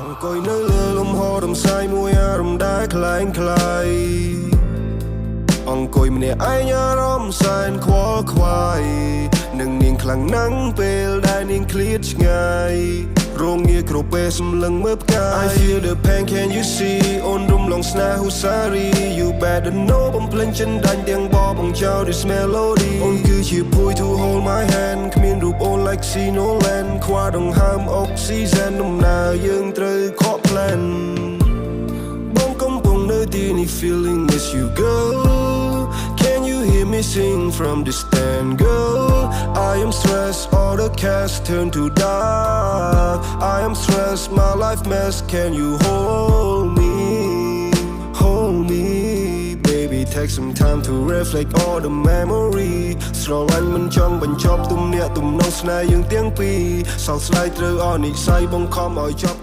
អង្គុយនៅលើលំហរំសាយមួយអារម្មណ៍ដែលคล้ายคล้ายអង្គុយម្នាក់ឯងអារម្មណ៍សែនខ្វល់ខ្វាយនឹងនាងខ្លាំងណាស់ពេលដែលនាងឃ្លាតឆ្ងាយរងងារគ្រប់ពេលសម្លឹងមើលផ្កាយ I feel the pain can you see អូនរំលងស្នេហ៍ហូសារី You better know បំភ្លេចចិនដាច់ទាំងបបងចោល This melody អូនគឺជាភួយ to hold my hand គ្មានរូបអូន like see no land ខ្វះដង្ហើមអុកស៊ីសែនដំណើរយើងត្រូវខក plan បងកំពុងនៅទីនេះ feeling miss you girl Can you hear me sing from distant girl I am stressed all the cash turn to dark I am stressed my life mess Can you hold me Baby take some time to reflect all the memory ស្រឡាញ់មិនចង់បញ្ចប់ទំនាក់ទំនងស្នេហ៍យើងទាំងពីរសោកស្ដាយត្រូវអនិស្ស័យបង្ខំឲ្យចប់